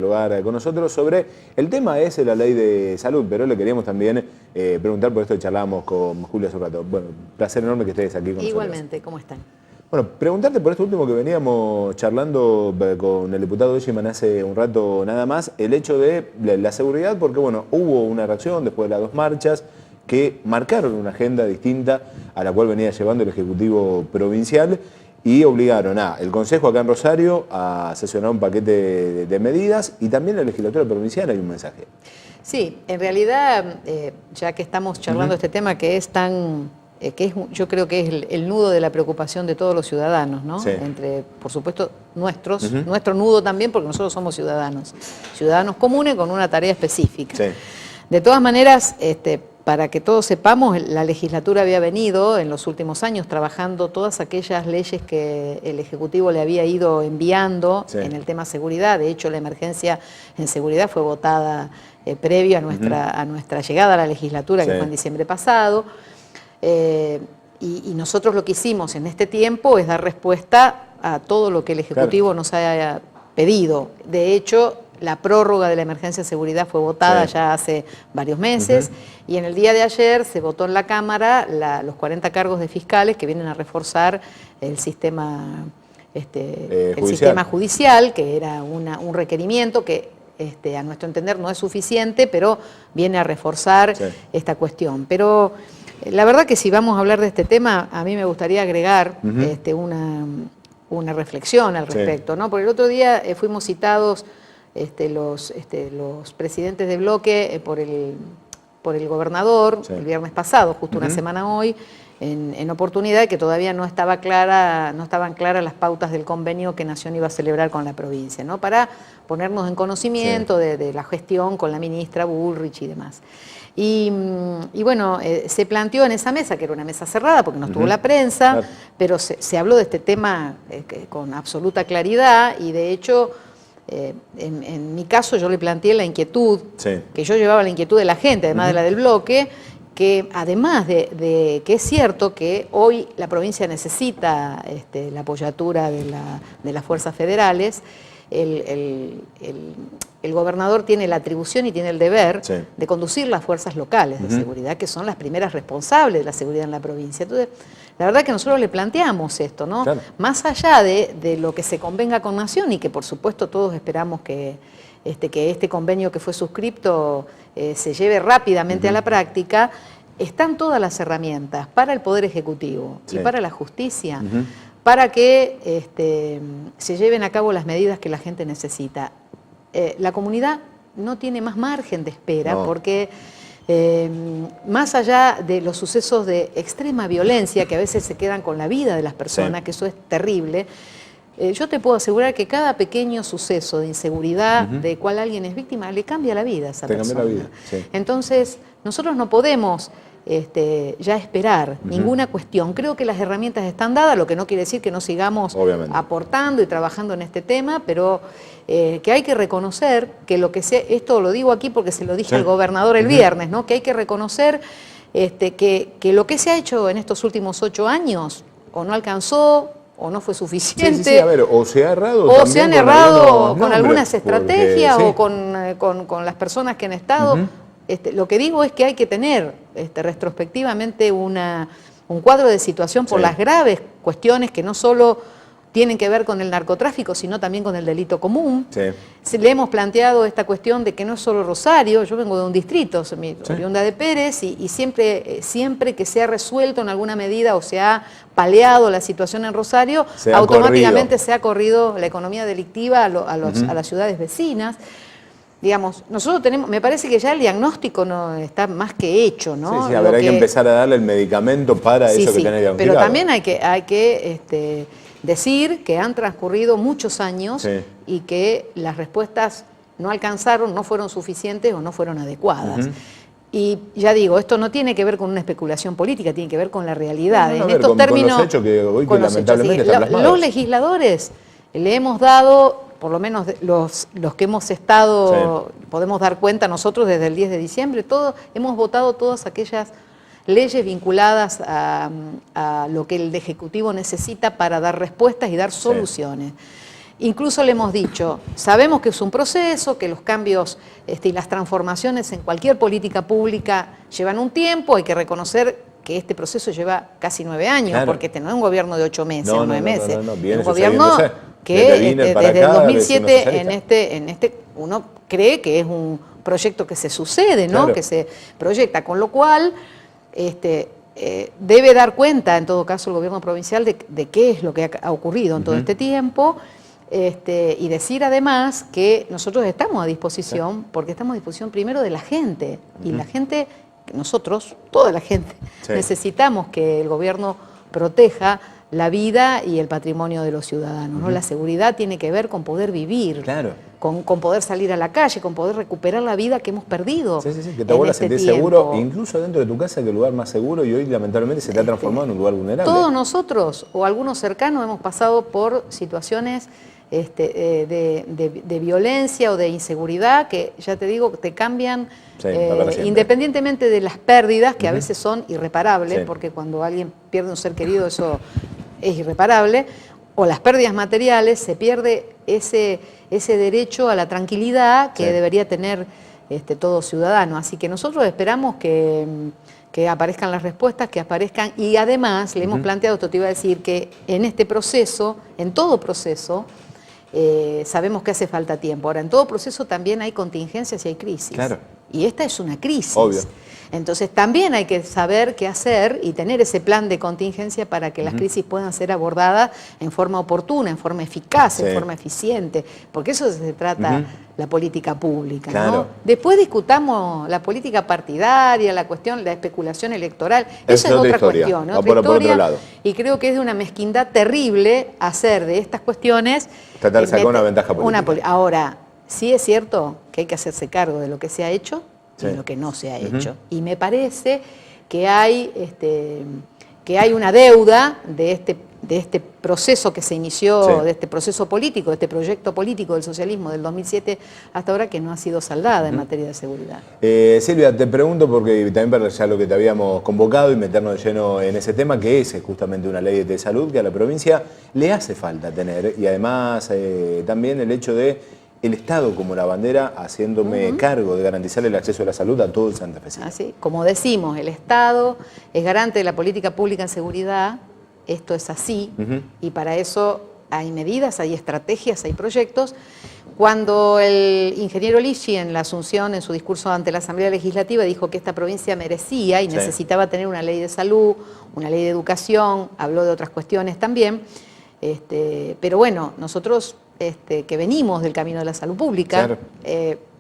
Dialogar con nosotros sobre el tema es la ley de salud, pero le queríamos también preguntar, por esto charlábamos con Julia hace un rato. Bueno, placer enorme que estés aquí con nosotros. Igualmente, ¿cómo están? Bueno, preguntarte por esto último que veníamos charlando con el diputado Egiman hace un rato nada más, el hecho de la seguridad, porque bueno, hubo una reacción después de las 2 marchas que marcaron una agenda distinta a la cual venía llevando el Ejecutivo Provincial y obligaron al Consejo acá en Rosario a sesionar un paquete de medidas y también la legislatura provincial hay un mensaje. Sí, en realidad, ya que estamos charlando este tema que es tan, yo creo que es el nudo de la preocupación de todos los ciudadanos, ¿no? Sí. Entre, por supuesto, nuestro nudo también, porque nosotros somos ciudadanos comunes con una tarea específica. Sí. De todas maneras, para que todos sepamos, la legislatura había venido en los últimos años trabajando todas aquellas leyes que el Ejecutivo le había ido enviando en el tema seguridad. De hecho, la emergencia en seguridad fue votada previo a nuestra llegada a la legislatura, que fue en diciembre pasado. Y nosotros lo que hicimos en este tiempo es dar respuesta a todo lo que el Ejecutivo nos haya pedido. De hecho, la prórroga de la emergencia de seguridad fue votada ya hace varios meses y en el día de ayer se votó en la Cámara los 40 cargos de fiscales que vienen a reforzar el sistema, sistema judicial, que era un requerimiento que a nuestro entender no es suficiente, pero viene a reforzar esta cuestión. Pero la verdad que si vamos a hablar de este tema, a mí me gustaría agregar una reflexión al respecto, ¿no? Porque el otro día fuimos citados los presidentes de bloque por el gobernador el viernes pasado, justo una semana hoy, en oportunidad que todavía no estaban claras las pautas del convenio que Nación iba a celebrar con la provincia, ¿no? Para ponernos en conocimiento de la gestión con la ministra Bullrich y demás. Y bueno, se planteó en esa mesa, que era una mesa cerrada porque no estuvo la prensa, pero se habló de este tema con absoluta claridad y de hecho en mi caso yo le planteé la inquietud, que yo llevaba la inquietud de la gente, además de la del bloque, que además de que es cierto que hoy la provincia necesita la apoyatura de las fuerzas federales, el gobernador tiene la atribución y tiene el deber de conducir las fuerzas locales de seguridad, que son las primeras responsables de la seguridad en la provincia. Entonces, la verdad que nosotros le planteamos esto, ¿no? Más allá de lo que se convenga con Nación y que por supuesto todos esperamos que este convenio que fue suscripto se lleve rápidamente a la práctica, están todas las herramientas para el Poder Ejecutivo y para la justicia para que se lleven a cabo las medidas que la gente necesita. La comunidad no tiene más margen de espera porque más allá de los sucesos de extrema violencia que a veces se quedan con la vida de las personas, que eso es terrible, yo te puedo asegurar que cada pequeño suceso de inseguridad de cual alguien es víctima le cambia la vida a esa persona. Cambia la vida, Entonces, nosotros no podemos ya esperar ninguna cuestión. Creo que las herramientas están dadas, lo que no quiere decir que no sigamos aportando y trabajando en este tema, pero que hay que reconocer que lo que sea, esto lo digo aquí porque se lo dije al gobernador el viernes, ¿no? Que hay que reconocer que lo que se ha hecho en estos últimos 8 años o no alcanzó o no fue suficiente. A ver, o se ha errado o se han errado con algunas estrategias o con las personas que han estado. Lo que digo es que hay que tener retrospectivamente un cuadro de situación por las graves cuestiones que no solo tienen que ver con el narcotráfico, sino también con el delito común. Le hemos planteado esta cuestión de que no es solo Rosario, yo vengo de un distrito, soy oriunda de Pérez, y siempre que se ha resuelto en alguna medida o se ha paliado la situación en Rosario, automáticamente se ha corrido la economía delictiva a las ciudades vecinas. Digamos, nosotros tenemos, me parece que ya el diagnóstico no está más que hecho, ¿no? A ver, hay que empezar a darle el medicamento para eso que tenés diagnosticado. Pero también hay que decir que han transcurrido muchos años y que las respuestas no alcanzaron, no fueron suficientes o no fueron adecuadas. Y ya digo, esto no tiene que ver con una especulación política, tiene que ver con la realidad. En estos términos, con los hechos que hoy lamentablemente están plasmados. Los legisladores le hemos dado, por lo menos los que hemos estado, podemos dar cuenta nosotros desde el 10 de diciembre, hemos votado todas aquellas leyes vinculadas a lo que el Ejecutivo necesita para dar respuestas y dar soluciones. Incluso le hemos dicho, sabemos que es un proceso, que los cambios y las transformaciones en cualquier política pública llevan un tiempo, hay que reconocer que este proceso lleva casi 9 años, claro, porque este no es un gobierno de 8 meses, no, 9 meses, es un gobierno que desde el 2007 en este uno cree que es un proyecto que se sucede, ¿no? Claro. Que se proyecta, con lo cual debe dar cuenta, en todo caso, el gobierno provincial de qué es lo que ha ocurrido en todo este tiempo, y decir además que nosotros estamos a disposición, porque estamos a disposición primero de la gente, y la gente, nosotros, toda la gente, necesitamos que el gobierno proteja la vida y el patrimonio de los ciudadanos, ¿no? La seguridad tiene que ver con poder vivir, claro, con poder salir a la calle, con poder recuperar la vida que hemos perdido. Sí, que te vuelvas a sentir seguro, incluso dentro de tu casa, que es el lugar más seguro, y hoy lamentablemente se te ha transformado en un lugar vulnerable. Todos nosotros, o algunos cercanos, hemos pasado por situaciones de violencia o de inseguridad que, ya te digo, te cambian independientemente de las pérdidas, que a veces son irreparables, porque cuando alguien pierde un ser querido eso es irreparable, o las pérdidas materiales, se pierde ese derecho a la tranquilidad que debería tener todo ciudadano. Así que nosotros esperamos que aparezcan las respuestas, que aparezcan, y además le hemos planteado, esto te iba a decir, que en este proceso, en todo proceso, sabemos que hace falta tiempo. Ahora, en todo proceso también hay contingencias y hay crisis. Claro. Y esta es una crisis. Obvio. Entonces también hay que saber qué hacer y tener ese plan de contingencia para que las crisis puedan ser abordadas en forma oportuna, en forma eficaz, en forma eficiente, porque eso se trata la política pública, claro, ¿no? Después discutamos la política partidaria, la cuestión, la especulación electoral, eso es otra cuestión, ¿no? Por otro lado. Y creo que es de una mezquindad terrible hacer de estas cuestiones tratar de sacar una ventaja política. Ahora, sí es cierto que hay que hacerse cargo de lo que se ha hecho y lo que no se ha hecho. Y me parece que hay una deuda de este proceso que se inició, de este proceso político, de este proyecto político del socialismo del 2007 hasta ahora, que no ha sido saldada en materia de seguridad. Silvia, te pregunto, porque también para ya lo que te habíamos convocado y meternos de lleno en ese tema, que es justamente una ley de salud que a la provincia le hace falta tener, y además también el hecho de el Estado como la bandera, haciéndome cargo de garantizar el acceso a la salud a todo el santafesino. Así, como decimos, el Estado es garante de la política pública en seguridad, esto es así, y para eso hay medidas, hay estrategias, hay proyectos. Cuando el ingeniero Lishi en la Asunción, en su discurso ante la Asamblea Legislativa, dijo que esta provincia merecía y necesitaba tener una ley de salud, una ley de educación, habló de otras cuestiones también, pero bueno, nosotros que venimos del camino de la salud pública,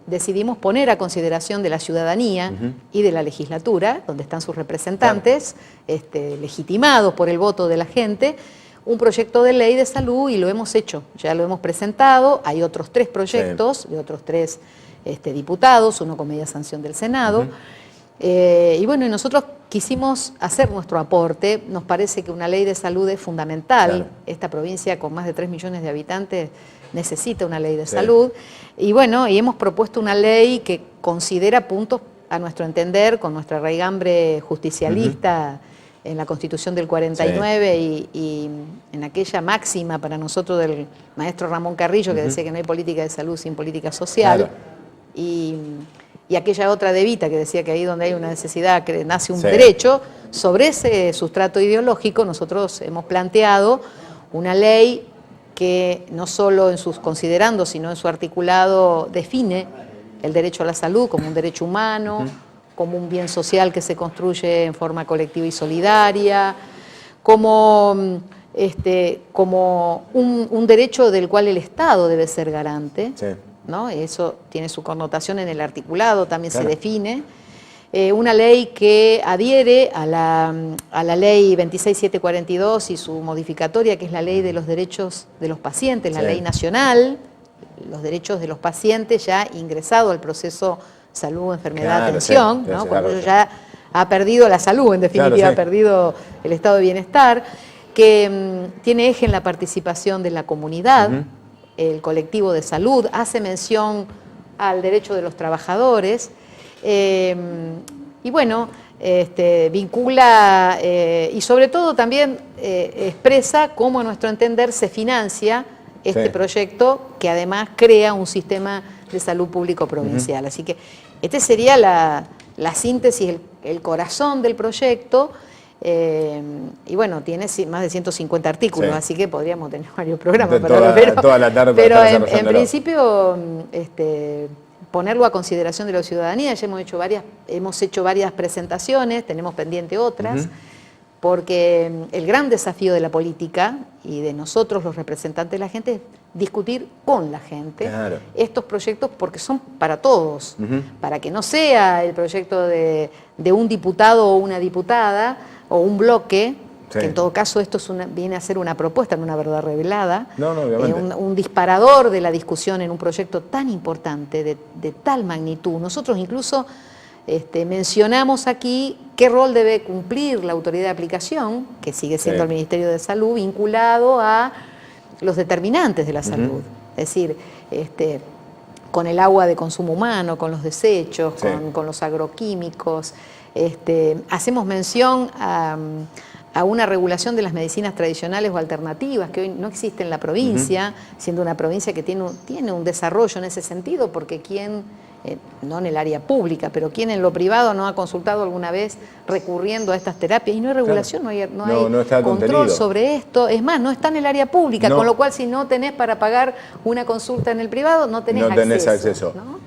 decidimos poner a consideración de la ciudadanía y de la legislatura, donde están sus representantes, legitimados por el voto de la gente, un proyecto de ley de salud, y lo hemos hecho, ya lo hemos presentado. Hay otros 3 proyectos de otros 3 diputados, uno con media sanción del Senado. Y bueno, y nosotros quisimos hacer nuestro aporte. Nos parece que una ley de salud es fundamental. Esta provincia, con más de 3 millones de habitantes, necesita una ley de salud. Y bueno, y hemos propuesto una ley que considera puntos, a nuestro entender, con nuestra raigambre justicialista en la Constitución del 49 y en aquella máxima para nosotros del maestro Ramón Carrillo, que decía que no hay política de salud sin política social. Y aquella otra de Evita, que decía que ahí donde hay una necesidad que nace un derecho. Sobre ese sustrato ideológico nosotros hemos planteado una ley que no solo en sus considerandos, sino en su articulado define el derecho a la salud como un derecho humano, como un bien social que se construye en forma colectiva y solidaria, como un derecho del cual el Estado debe ser garante. ¿No? Eso tiene su connotación en el articulado, también se define. Una ley que adhiere a la ley 26742 y su modificatoria, que es la ley de los derechos de los pacientes, la ley nacional, los derechos de los pacientes ya ingresado al proceso salud, enfermedad, atención, ¿no? Cuando uno ya ha perdido la salud, en definitiva, ha perdido el estado de bienestar, que tiene eje en la participación de la comunidad. El colectivo de salud, hace mención al derecho de los trabajadores, y bueno, vincula y sobre todo también expresa cómo a nuestro entender se financia este proyecto que además crea un sistema de salud público provincial. Así que este sería la síntesis, el corazón del proyecto. Y bueno, tiene más de 150 artículos, así que podríamos tener varios programas para toda la tarde pero en principio ponerlo a consideración de la ciudadanía. Ya hemos hecho varias presentaciones, tenemos pendiente otras, porque el gran desafío de la política y de nosotros los representantes de la gente es discutir con la gente estos proyectos, porque son para todos, para que no sea el proyecto de un diputado o una diputada o un bloque, que en todo caso esto viene a ser una propuesta, no una verdad revelada, un disparador de la discusión en un proyecto tan importante, de tal magnitud. Nosotros incluso mencionamos aquí qué rol debe cumplir la autoridad de aplicación, que sigue siendo el Ministerio de Salud, vinculado a los determinantes de la salud. Es decir, con el agua de consumo humano, con los desechos, con los agroquímicos. Hacemos mención a una regulación de las medicinas tradicionales o alternativas que hoy no existe en la provincia, siendo una provincia que tiene un desarrollo en ese sentido, porque no en el área pública, pero quien en lo privado no ha consultado alguna vez recurriendo a estas terapias, y no hay regulación, no hay control contenido sobre esto. Es más, no está en el área pública, con lo cual si no tenés para pagar una consulta en el privado, no tenés acceso. ¿No?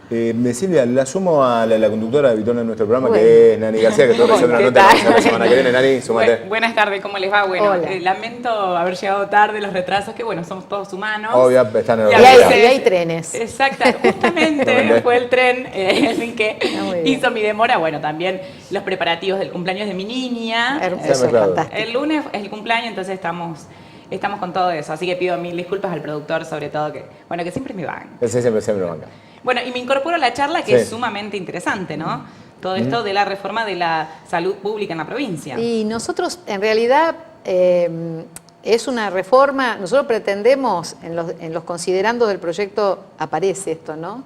Silvia, la sumo a la conductora habitual de nuestro programa, que es Nani García, que estoy recibiendo una nota la semana que viene. Nani, súmate. Buenas tardes, ¿cómo les va? Bueno, lamento haber llegado tarde, los retrasos, que bueno, somos todos humanos. Obvio, están en y hay trenes. Exacto, justamente fue el tren el que hizo mi demora. Bueno, también los preparativos del cumpleaños de mi niña. Eso es fantástico. El lunes es el cumpleaños, entonces estamos con todo eso. Así que pido mil disculpas al productor, sobre todo, que siempre me van. Siempre me van. Bueno, y me incorporo a la charla, que es sumamente interesante, ¿no? Todo esto de la reforma de la salud pública en la provincia. Y nosotros, en realidad, es una reforma, nosotros pretendemos, en los considerandos del proyecto aparece esto, ¿no?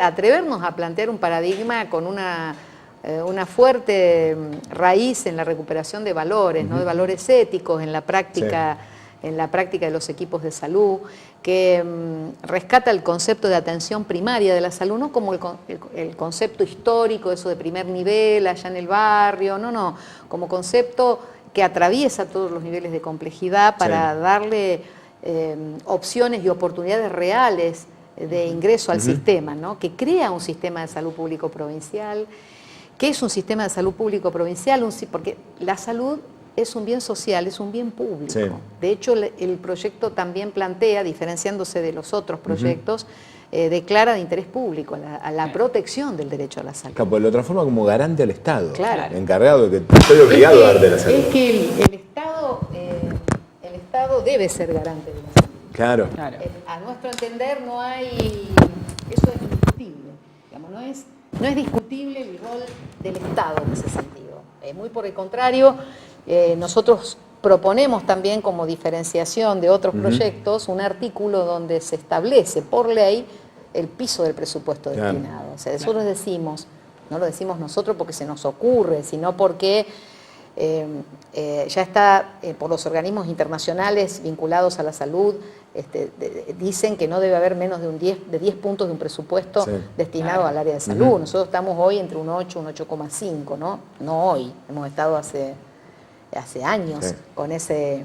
Atrevernos a plantear un paradigma con una fuerte raíz en la recuperación de valores, ¿no? De valores éticos en la práctica de los equipos de salud, que rescata el concepto de atención primaria de la salud, no como el concepto histórico, eso de primer nivel, allá en el barrio, no, como concepto que atraviesa todos los niveles de complejidad para darle opciones y oportunidades reales de ingreso al sistema, ¿no? Que crea un sistema de salud público provincial. ¿Qué es un sistema de salud público provincial? Porque la salud es un bien social, es un bien público. De hecho, el proyecto también plantea, diferenciándose de los otros proyectos, declara de interés público a la protección del derecho a la salud. Pues lo transforma como garante al Estado. Claro. Encargado de que estoy obligado a darte la salud. Es que el Estado debe ser garante de la salud. Claro. A nuestro entender no hay, eso es indiscutible, digamos, no es discutible el rol del Estado en ese sentido. Muy por el contrario, nosotros proponemos también como diferenciación de otros proyectos un artículo donde se establece por ley el piso del presupuesto destinado. O sea, eso lo decimos, no lo decimos nosotros porque se nos ocurre, sino porque ya está por los organismos internacionales vinculados a la salud, dicen que no debe haber menos de 10 puntos de un presupuesto destinado al área de salud. Nosotros estamos hoy entre un 8 y un 8,5, ¿no? No hoy, hemos estado hace años con ese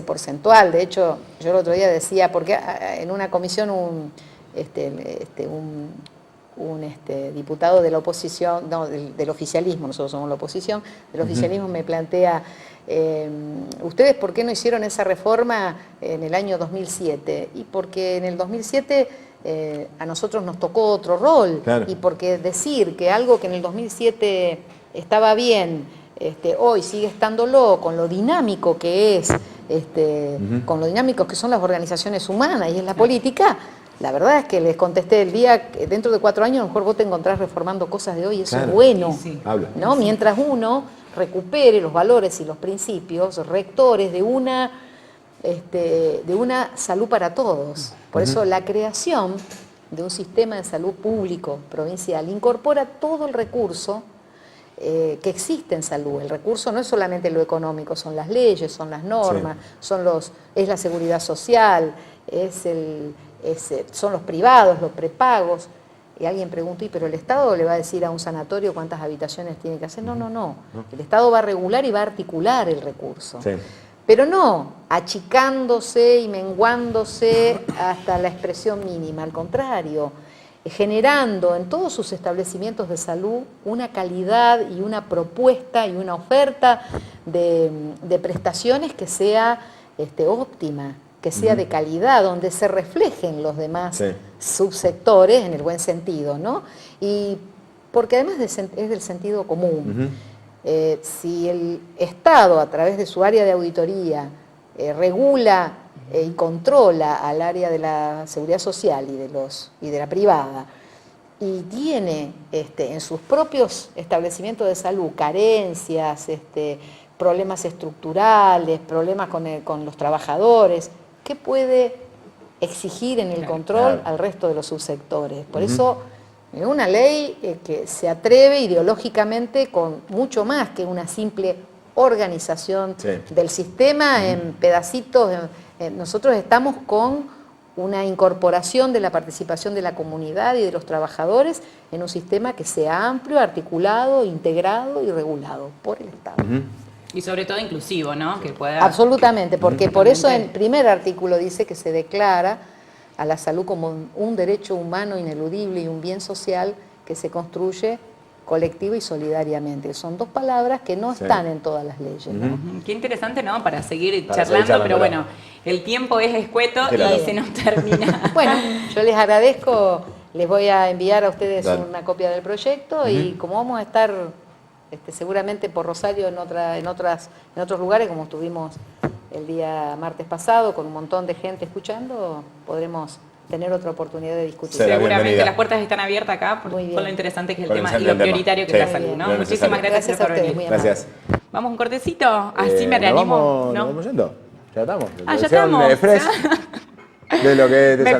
porcentual. De hecho, yo el otro día decía, porque en una comisión un diputado de la oposición, no, del oficialismo, nosotros somos la oposición, del oficialismo me plantea, ¿ustedes por qué no hicieron esa reforma en el año 2007? Y porque en el 2007 a nosotros nos tocó otro rol, y porque decir que algo que en el 2007 estaba bien, hoy sigue estándolo, con lo dinámico que es, con lo dinámicos que son las organizaciones humanas y es la política. La verdad es que les contesté el día, dentro de 4 años a lo mejor vos te encontrás reformando cosas de hoy, eso es bueno, ¿no? Mientras uno recupere los valores y los principios rectores de una salud para todos. Por eso la creación de un sistema de salud público provincial incorpora todo el recurso que existe en salud. El recurso no es solamente lo económico, son las leyes, son las normas, es la seguridad social, son los privados, los prepagos. Y alguien pregunta, ¿pero el Estado le va a decir a un sanatorio cuántas habitaciones tiene que hacer? No. El Estado va a regular y va a articular el recurso. Sí. Pero no achicándose y menguándose hasta la expresión mínima. Al contrario, generando en todos sus establecimientos de salud una calidad y una propuesta y una oferta de prestaciones que sea óptima, que sea de calidad, donde se reflejen los demás subsectores en el buen sentido, ¿no? Y porque además es del sentido común. Si el Estado, a través de su área de auditoría, regula y controla al área de la seguridad social y de la privada, y tiene en sus propios establecimientos de salud carencias, problemas estructurales, problemas con los trabajadores, ¿qué puede exigir en el control al resto de los subsectores? Por eso es una ley que se atreve ideológicamente con mucho más que una simple organización del sistema en pedacitos. Nosotros estamos con una incorporación de la participación de la comunidad y de los trabajadores en un sistema que sea amplio, articulado, integrado y regulado por el Estado. Y sobre todo inclusivo, ¿no? Que pueda... Absolutamente, porque por eso el primer artículo dice que se declara a la salud como un derecho humano ineludible y un bien social que se construye colectivo y solidariamente. Son dos palabras que no están en todas las leyes, ¿no? Qué interesante, ¿no? Para seguir charlando, pero bueno, el tiempo es escueto y se nos termina. Bueno, yo les agradezco, les voy a enviar a ustedes una copia del proyecto y como vamos a estar seguramente por Rosario en otros lugares, como estuvimos el día martes pasado, con un montón de gente escuchando, podremos tener otra oportunidad de discutir. Seguramente las puertas están abiertas acá por lo interesante que es el tema y lo prioritario que es la salud, ¿no? Muchísimas gracias por venir. Gracias. Vamos un cortecito, así me reanimo. ¿Nos vamos yendo? Ya estamos. Ya estamos. De lo que me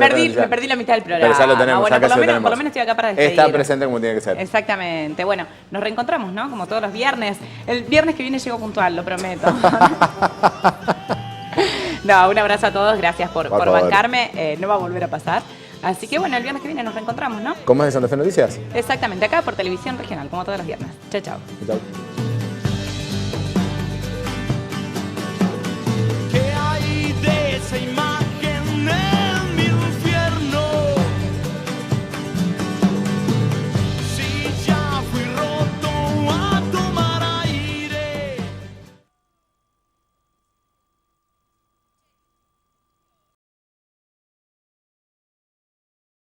perdí la mitad del programa. Pero ya lo tenemos, bueno, por lo menos estoy acá para despedir. Está presente como tiene que ser. Exactamente. Bueno, nos reencontramos, ¿no? Como todos los viernes. El viernes que viene llego puntual, lo prometo. No, un abrazo a todos, gracias por bancarme. No va a volver a pasar. Así que bueno, el viernes que viene nos reencontramos, ¿no? ¿Con más de Santa Fe Noticias? Exactamente, acá por Televisión Regional, como todos los viernes. Chao, chao. Chao.